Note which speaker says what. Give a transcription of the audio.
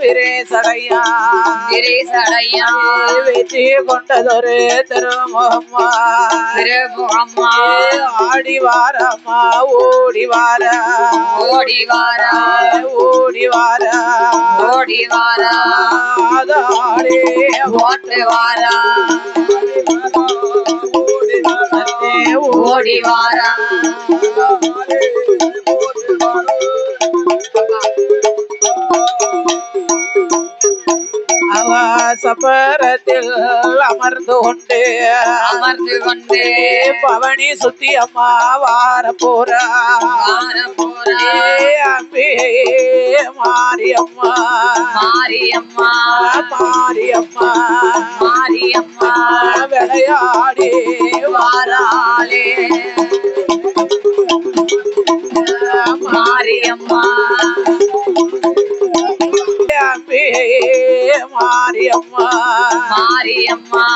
Speaker 1: விரேசடையா வெற்றி கொண்டதொரு திருமுகம்மா ஆடி வாரம்மா ஓடி வார ஆதாளே ஓட்டு வாரா ஓடி வாரா அவ சப்பரத்தில் அமர்ந்து கொண்டு பவனி சுத்தி அம்மா வார போறா அம்பே மாரியம்மா விளையாடி வாராளே மாரியம்மா மாரியம்மா